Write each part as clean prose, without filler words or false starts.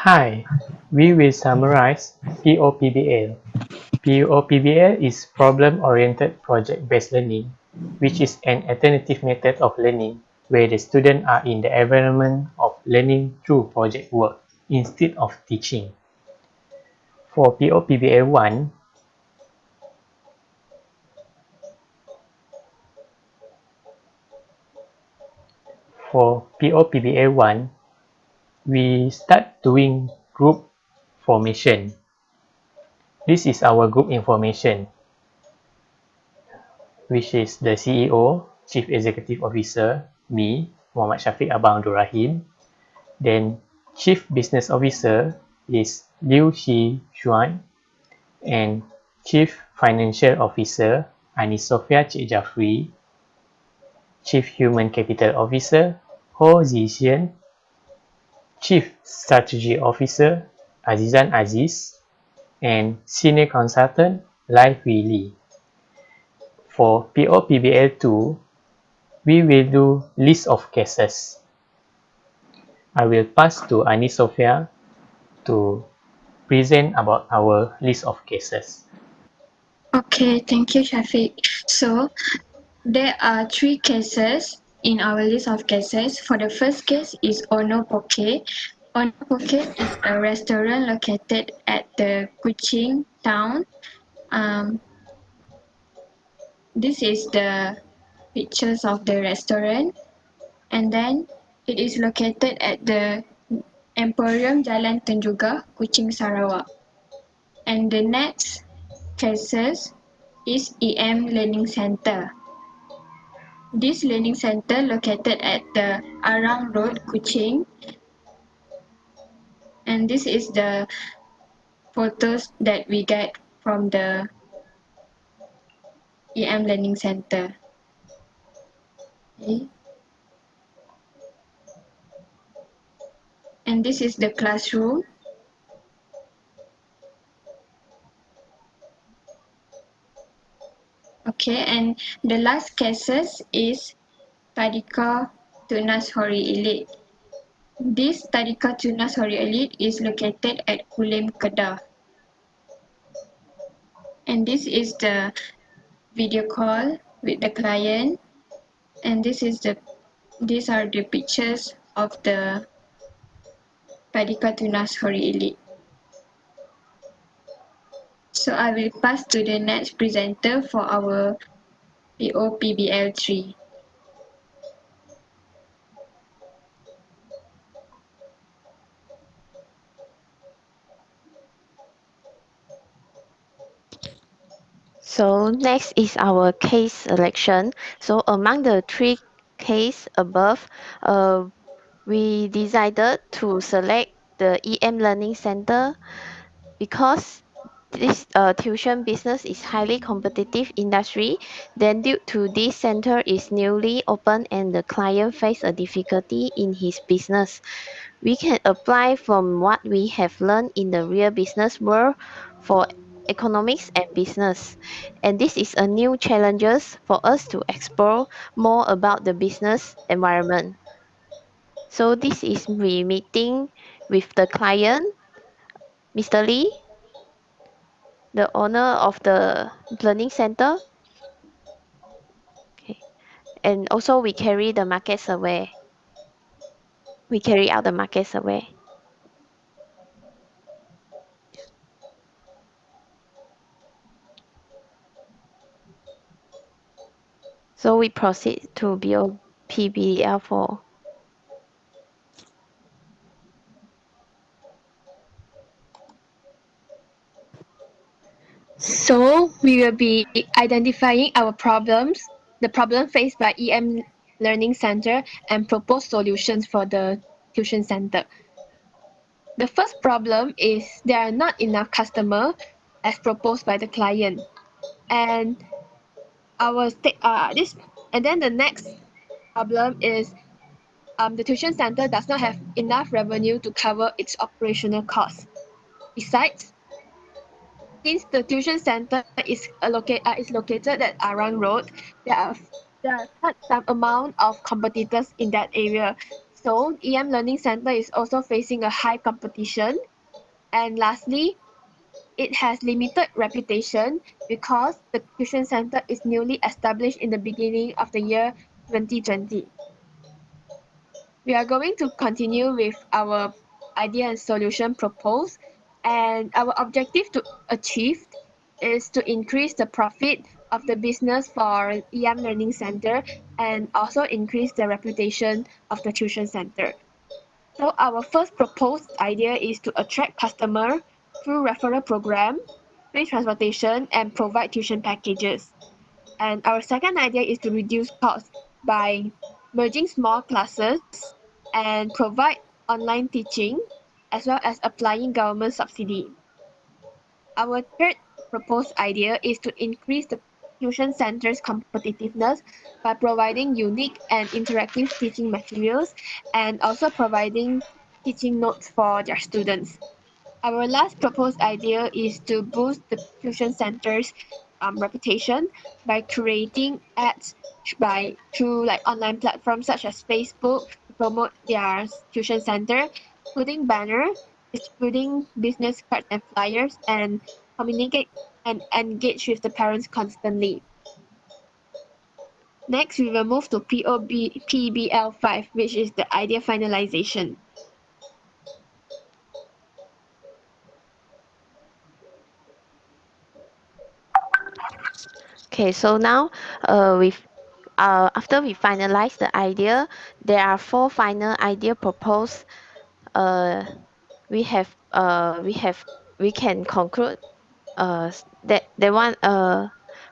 Hi, we will summarize POPBL. POPBL is problem-oriented project-based learning, which is an alternative method of learning where the students are in the environment of learning through project work instead of teaching. For POPBL 1, we start doing group formation. This is our group information, which is the CEO, Chief Executive Officer, me, Mohamad Syafiq Abdul Rahim. Then Chief Business Officer is Liew Yi Xuan, and Chief Financial Officer Sofia Che Jafri, Chief Human Capital Officer Zhi Xian, Chief Strategy Officer Azizan bin Aziz, and Senior Consultant Lai Hui Li. For POPBL 2, we will do list of cases. I will pass to Sofia to present about our list of cases. Okay, thank you, Syafiq. So, there are 3 cases in our list of cases. For the first case is Ono Poke. Ono Poke is a restaurant located at the Kuching town. This is the pictures of the restaurant, and then it is located at the Emporium Jalan Tenjugah, Kuching, Sarawak. And the next cases is EM Learning Center. This learning center located at the Arang Road, Kuching. And this is the photos that we get from the EM Learning Center. Okay. And this is the classroom. Okay, and the last cases is Tadika Tunas Hori Elite. This Tadika Tunas Hori Elite is located at Kulim, Kedah. And this is the video call with the client. And these are the pictures of the Tadika Tunas Hori Elite. So I will pass to the next presenter for our POPBL 3. So next is our case selection. So among the 3 cases above, we decided to select the EM Learning Center because this tuition business is highly competitive industry. Then due to this center is newly open and the client face a difficulty in his business, we can apply from what we have learned in the real business world for economics and business. And this is a new challenges for us to explore more about the business environment. So this is we meeting with the client, Mr. Lee, the owner of the learning center. Okay. And also we carry the market survey. We carry out the market survey. So we proceed to PBL4. So we will be identifying our problems, the problem faced by EM Learning Center, and propose solutions for the tuition center. The first problem is there are not enough customers as proposed by the client, and then the next problem is the tuition center does not have enough revenue to cover its operational costs. Besides, since the tuition center is located at Arang Road, there are quite some amount of competitors in that area. So, EM Learning Center is also facing a high competition. And lastly, it has limited reputation because the tuition center is newly established in the beginning of the year 2020. We are going to continue with our idea and solution proposed, and our objective to achieve is to increase the profit of the business for EM Learning Center and also increase the reputation of the tuition center. So our first proposed idea is to attract customer through referral program, free transportation, and provide tuition packages. And our second idea is to reduce costs by merging small classes and provide online teaching as well as applying government subsidy. Our third proposed idea is to increase the tuition center's competitiveness by providing unique and interactive teaching materials and also providing teaching notes for their students. Our last proposed idea is to boost the tuition center's reputation by creating ads through like online platforms such as Facebook to promote their tuition center, putting banner, distributing business cards and flyers, and communicate and engage with the parents constantly. Next, we will move to POPBL 5, which is the idea finalization. Okay, so now after we finalize the idea, there are 4 final idea proposed. Uh, we can conclude that the one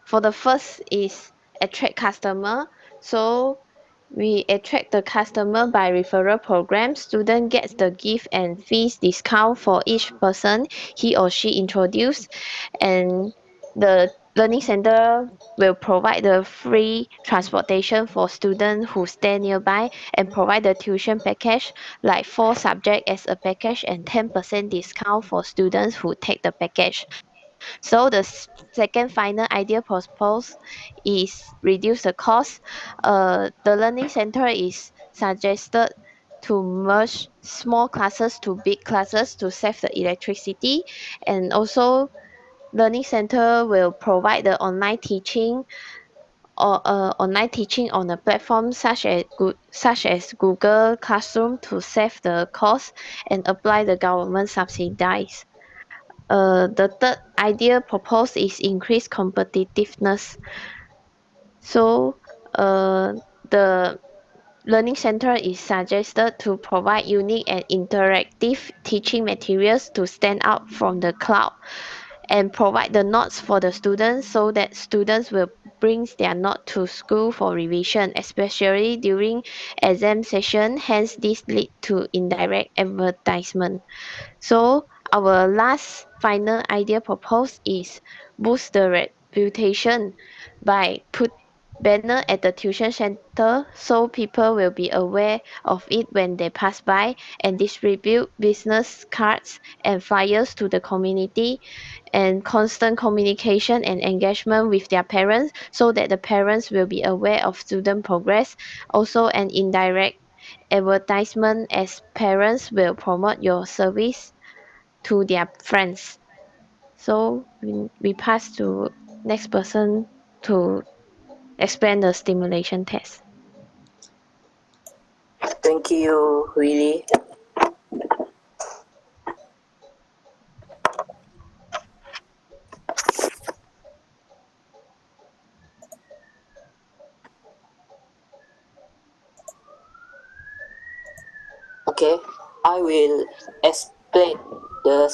for the first is attract customer. So we attract the customer by referral program. Student gets the gift and fees discount for each person he or she introduce, and the learning center will provide the free transportation for students who stay nearby and provide the tuition package like 4 subjects as a package and 10% discount for students who take the package. So the second final idea proposed is reduce the cost. The learning center is suggested to merge small classes to big classes to save the electricity, and also learning center will provide the online teaching on a platform such as Google Classroom to save the cost and apply the government subsidies. The third idea proposed is increased competitiveness. So the learning center is suggested to provide unique and interactive teaching materials to stand out from the crowd and provide the notes for the students so that students will bring their note to school for revision, especially during exam session. Hence, this lead to indirect advertisement. So our last final idea proposed is boost the reputation by put banner at the tuition center so people will be aware of it when they pass by, and distribute business cards and flyers to the community, and constant communication and engagement with their parents so that the parents will be aware of student progress. Also an indirect advertisement as parents will promote your service to their friends. So we pass to next person to explain the stimulation test. Thank you, Hui Li. Okay, I will explain the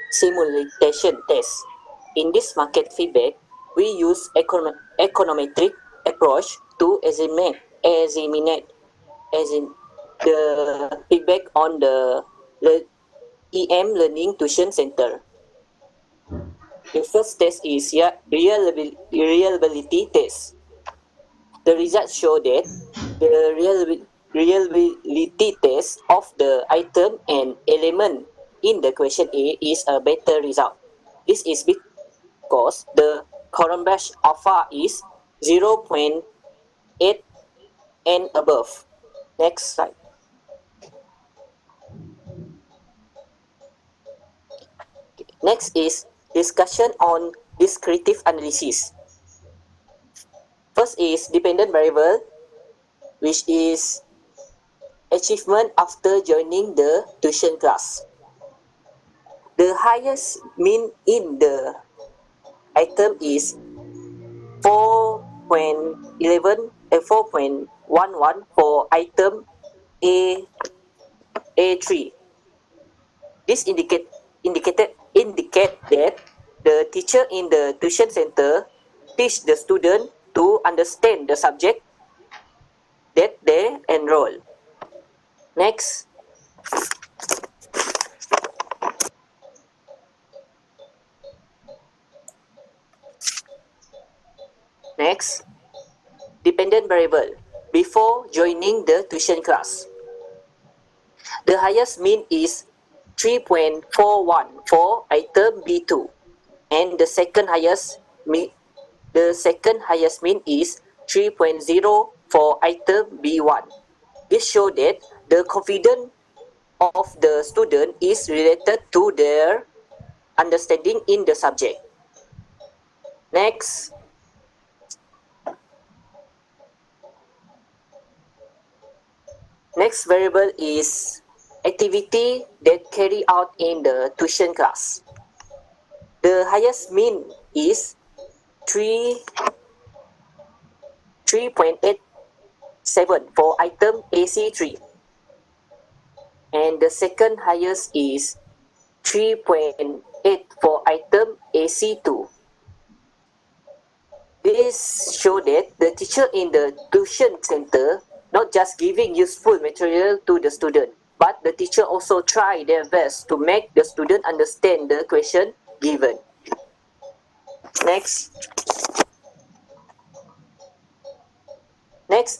simulation test. In this market feedback, we use econometric approach to examine the feedback on the EM Learning Tuition Center. The first test is reliability test. The results show that the reliability test of the item and element in the question A is a better result. This is because the Cronbach alpha is 0.8 and above. Next slide. Next is discussion on descriptive analysis. First is dependent variable, which is achievement after joining the tuition class. The highest mean in the item is 4.11 for item A3. This indicate that the teacher in the tuition center teach the student to understand the subject that they enroll. Next, dependent variable before joining the tuition class. The highest mean is 3.41 for item B2, and the second highest mean is 3.0 for item B1. This shows that the confidence of the student is related to their understanding in the subject. Next variable is activity that carry out in the tuition class. The highest mean is 3.87 for item AC3, and the second highest is 3.8 for item AC2. This shows that the teacher in the tuition center not just giving useful material to the student, but the teacher also try their best to make the student understand the question given. Next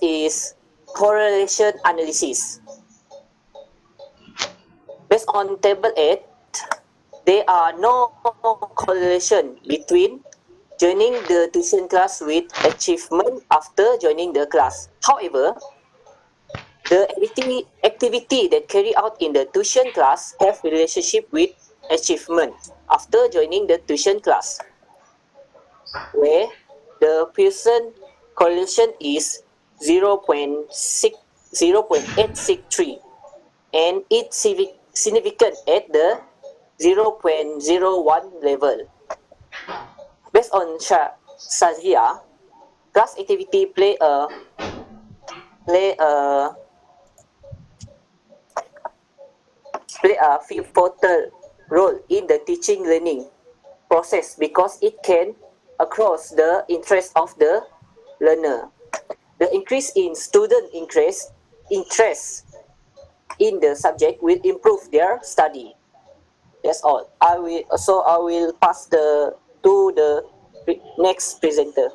is correlation analysis. Based on table 8, there are no correlation between joining the tuition class with achievement after joining the class. However, the activity that carry out in the tuition class have relationship with achievement after joining the tuition class, where the Pearson correlation is 0.863, and it's significant at the 0.01 level. Based on Shazia, class activity play a pivotal role in the teaching learning process because it can across the interest of the learner. The increase in student interest in the subject will improve their study. That's all. I will pass to the next presenter.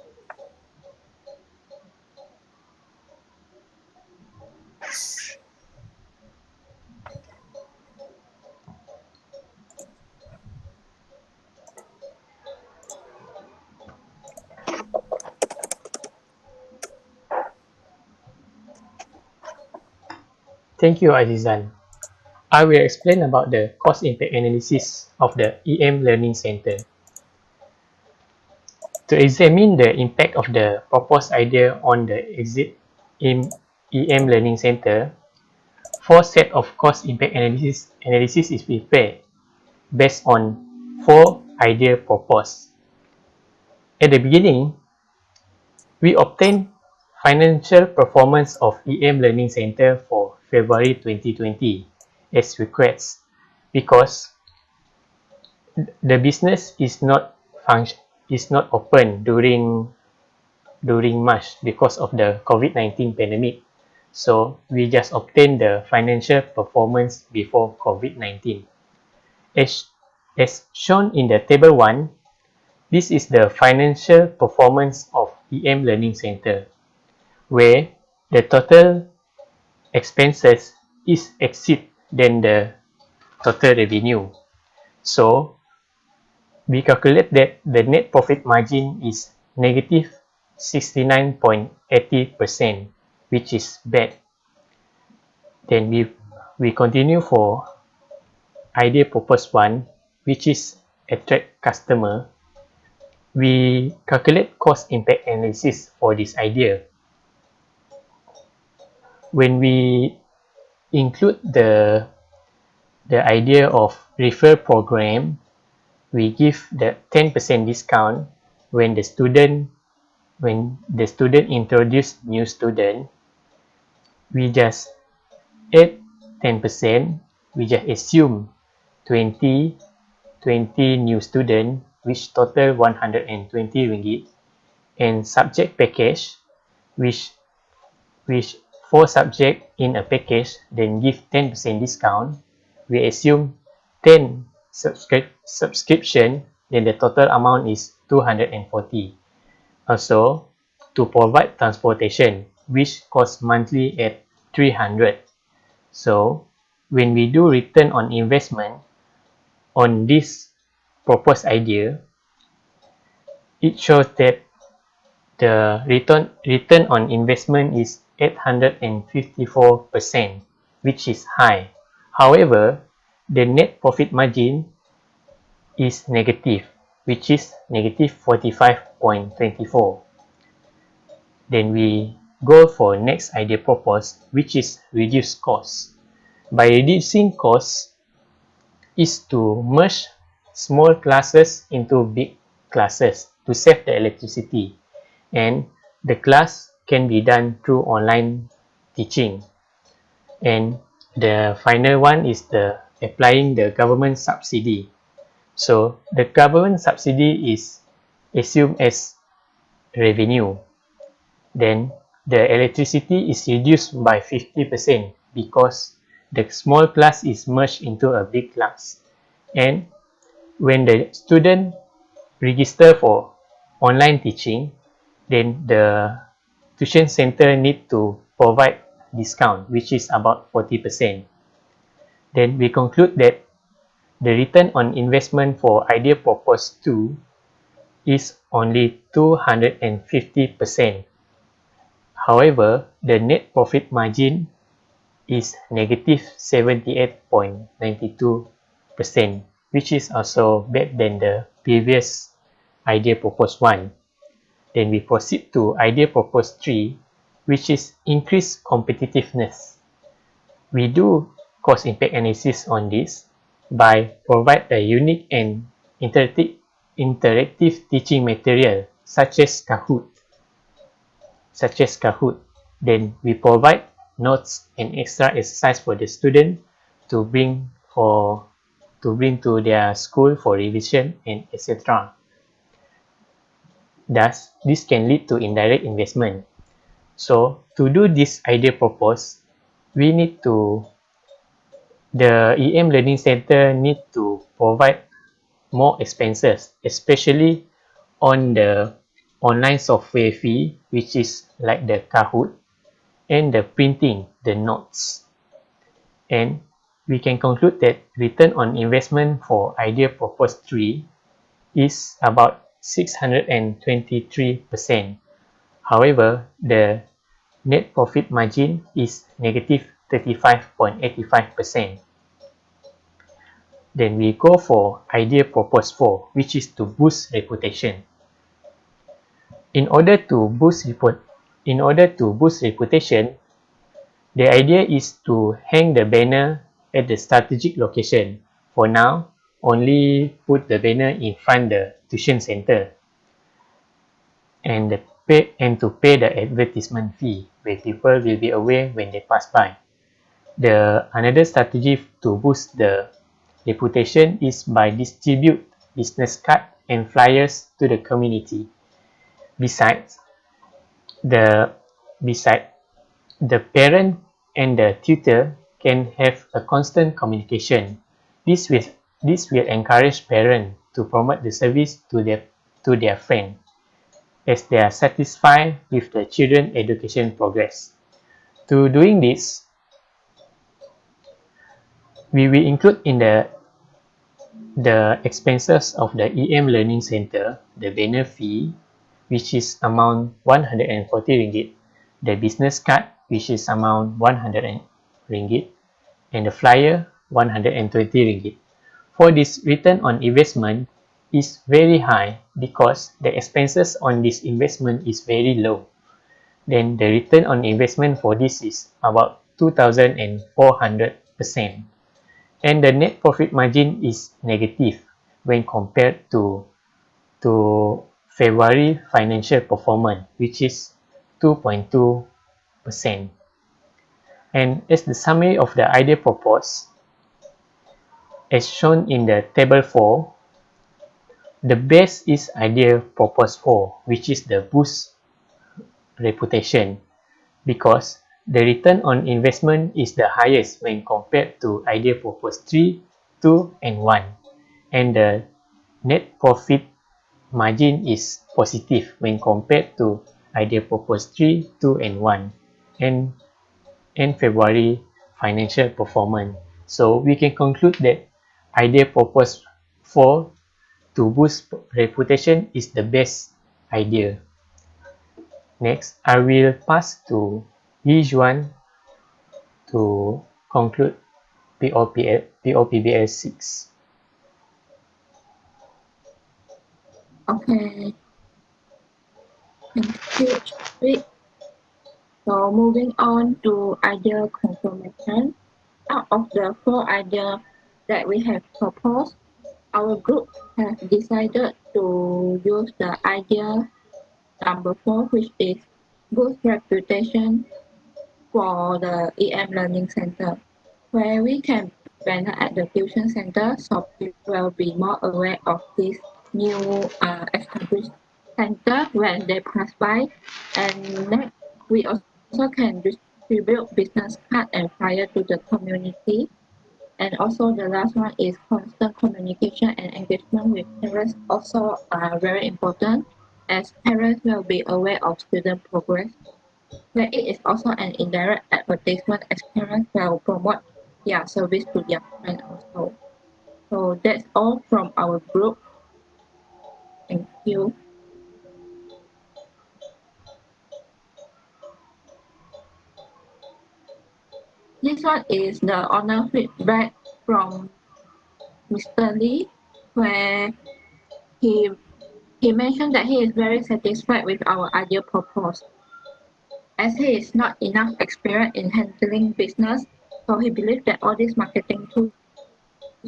Thank you, Azizan. I will explain about the cost impact analysis of the EM Learning Center. To examine the impact of the proposed idea on the exit in EM Learning Center, 4 set of cost impact analysis is prepared based on 4 ideas proposed. At the beginning, we obtained financial performance of EM Learning Center for February 2020 as requests because the business is not open during March because of the COVID-19 pandemic. So we just obtained the financial performance before COVID-19. As shown in the table 1, this is the financial performance of EM Learning Center, where the total expenses is exceed than the total revenue. So we calculate that the net profit margin is negative 69.80%, which is bad. Then we continue for idea proposed 1, which is attract customer, we calculate cost impact analysis for this idea. When we include the idea of refer program, we give the 10% discount when the student introduce new student. We just add 10%, we just assume 20 new student, which total 120 ringgit, and subject package, which 4 subject in a package, then give 10% discount. We assume 10 subscription, then the total amount is 240. Also, to provide transportation, which costs monthly at 300. So, when we do return on investment on this proposed idea, it shows that the return on investment is 854%, which is high. However, the net profit margin is negative, which is negative 45.24. Then we go for next idea proposed, which is reduce costs. By reducing costs is to merge small classes into big classes to save the electricity, and the class can be done through online teaching. And the final one is the applying the government subsidy. So the government subsidy is assumed as revenue. Then the electricity is reduced by 50% because the small class is merged into a big class. And when the student register for online teaching, then the tuition center need to provide discount, which is about 40%. Then we conclude that the return on investment for idea proposed 2 is only 250%. However, the net profit margin is negative 78.92%, which is also better than the previous idea proposed 1. Then we proceed to idea proposed 3, which is increase competitiveness. We do cost impact analysis on this by provide a unique and interactive teaching material such as Kahoot. Then we provide notes and extra exercise for the student to bring to their school for revision and etc. Thus, this can lead to indirect investment. So, to do this idea proposed, we need to, the EM Learning Center need to provide more expenses, especially on the online software fee, which is like the Kahoot, and the printing, the notes. And we can conclude that return on investment for idea proposed 3 is about 623%. However, the net profit margin is negative 35.85%. Then we go for idea proposed 4, which is to boost reputation. In order to boost reputation, the idea is to hang the banner at the strategic location. For now, only put the banner in front the tuition center, and to pay the advertisement fee, where people will be aware when they pass by. Another strategy to boost the reputation is by distribute business card and flyers to the community. Besides, the parent and the tutor can have a constant communication. This will encourage parents to promote the service to their friend, as they are satisfied with the children's education progress. To doing this, we will include in the expenses of the EM Learning Center, the banner fee, which is amount 140 ringgit, the business card, which is amount 100 ringgit, and the flyer 120 ringgit. For this return on investment, is very high because the expenses on this investment is very low. Then the return on investment for this is about 2,400%. And the net profit margin is negative when compared to February financial performance, which is 2.2%. And as the summary of the idea proposed, as shown in the table 4, the best is idea proposed 4, which is the boost reputation, because the return on investment is the highest when compared to idea proposed 3, 2, and 1. And the net profit margin is positive when compared to idea proposed 3, 2, and 1, and February financial performance. So we can conclude that idea proposed 4 to boost reputation is the best idea. Next, I will pass to Yi Xuan to conclude POPBL 6. Okay, thank you, Syafiq. So moving on to idea confirmation. Out of the 4 ideas that we have proposed, our group has decided to use the idea number 4, which is boost reputation for the EM Learning Center, where we can banner at the tuition center so people will be more aware of this new established center when they pass by. And next, we also can distribute business card and flyer to the community. And also the last one is constant communication and engagement with parents also are very important, as parents will be aware of student progress, where it is also an indirect advertisement as parents will promote their service to their friends also. So that's all from our group. Thank you. This one is the honor feedback from Mr. Lee, where he mentioned that he is very satisfied with our idea proposed, as he is not enough experience in handling business, so he believes that all these marketing tools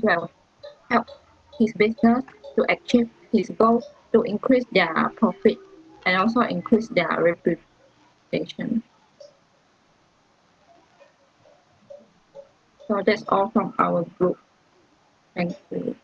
will help his business to achieve his goal to increase their profit and also increase their reputation. So that's all from our group. Thank you.